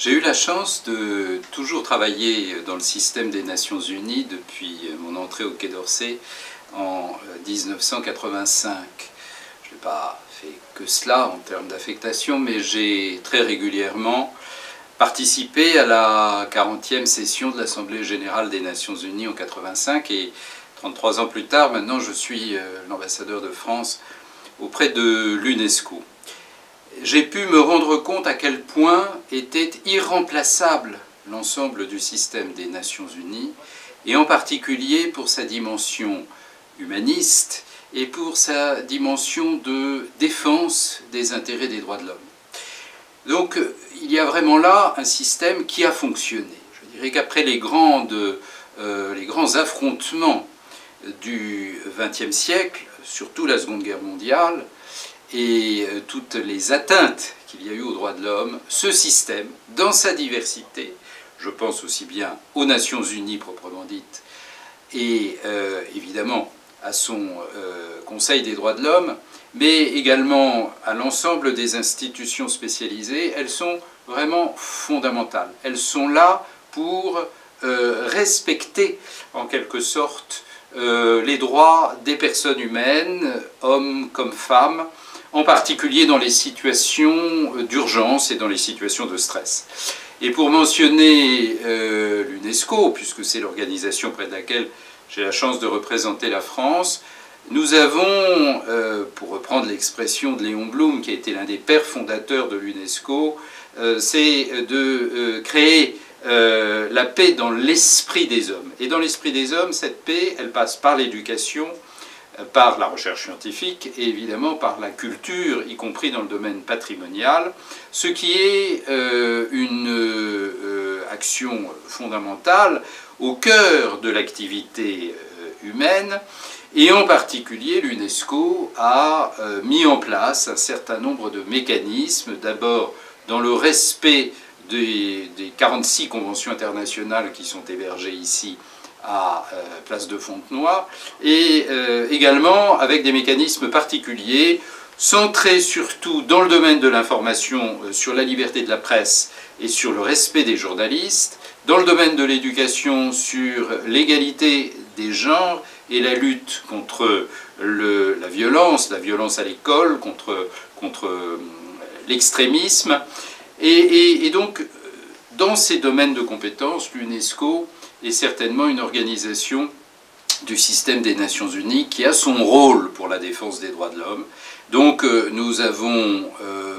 J'ai eu la chance de toujours travailler dans le système des Nations Unies depuis mon entrée au Quai d'Orsay en 1985. Je n'ai pas fait que cela en termes d'affectation, mais j'ai très régulièrement participé à la 40e session de l'Assemblée Générale des Nations Unies en 1985 et 33 ans plus tard, maintenant je suis l'ambassadeur de France auprès de l'UNESCO. J'ai pu me rendre compte à quel point était irremplaçable l'ensemble du système des Nations Unies, et en particulier pour sa dimension humaniste et pour sa dimension de défense des intérêts des droits de l'homme. Donc il y a vraiment là un système qui a fonctionné. Je dirais qu'après les grands affrontements du XXe siècle, surtout la Seconde Guerre mondiale, et toutes les atteintes qu'il y a eu aux droits de l'homme, ce système, dans sa diversité, je pense aussi bien aux Nations Unies proprement dites, et évidemment à son Conseil des droits de l'homme, mais également à l'ensemble des institutions spécialisées, elles sont vraiment fondamentales. Elles sont là pour respecter en quelque sorte les droits des personnes humaines, hommes comme femmes, en particulier dans les situations d'urgence et dans les situations de stress. Et pour mentionner l'UNESCO, puisque c'est l'organisation près de laquelle j'ai la chance de représenter la France, nous avons, pour reprendre l'expression de Léon Blum, qui a été l'un des pères fondateurs de l'UNESCO, c'est de créer la paix dans l'esprit des hommes. Et dans l'esprit des hommes, cette paix, elle passe par l'éducation, par la recherche scientifique et évidemment par la culture, y compris dans le domaine patrimonial, ce qui est une action fondamentale au cœur de l'activité humaine. Et en particulier, l'UNESCO a mis en place un certain nombre de mécanismes, d'abord dans le respect des 46 conventions internationales qui sont hébergées ici à Place de Fontenoy, et également avec des mécanismes particuliers, centrés surtout dans le domaine de l'information sur la liberté de la presse et sur le respect des journalistes, dans le domaine de l'éducation sur l'égalité des genres et la lutte contre la violence à l'école, contre l'extrémisme. Et donc, dans ces domaines de compétences, l'UNESCO est certainement une organisation du système des Nations Unies qui a son rôle pour la défense des droits de l'homme. Donc nous avons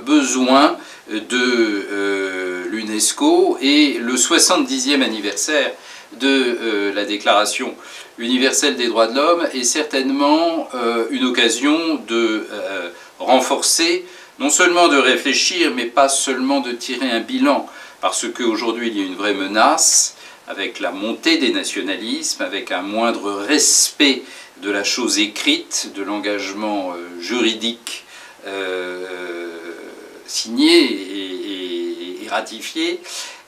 besoin de l'UNESCO, et le 70e anniversaire de la Déclaration universelle des droits de l'homme est certainement une occasion de renforcer, non seulement de réfléchir, mais pas seulement de tirer un bilan, parce qu'aujourd'hui il y a une vraie menace, avec la montée des nationalismes, avec un moindre respect de la chose écrite, de l'engagement juridique signé et ratifié.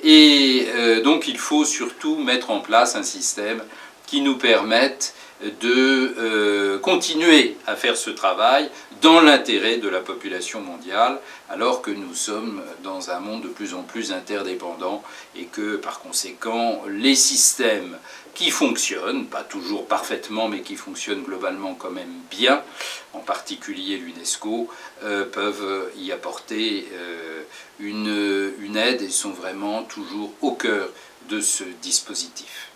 Et donc il faut surtout mettre en place un système qui nous permette de continuer à faire ce travail dans l'intérêt de la population mondiale, alors que nous sommes dans un monde de plus en plus interdépendant et que par conséquent les systèmes qui fonctionnent, pas toujours parfaitement mais qui fonctionnent globalement quand même bien, en particulier l'UNESCO, peuvent y apporter une aide et sont vraiment toujours au cœur de ce dispositif.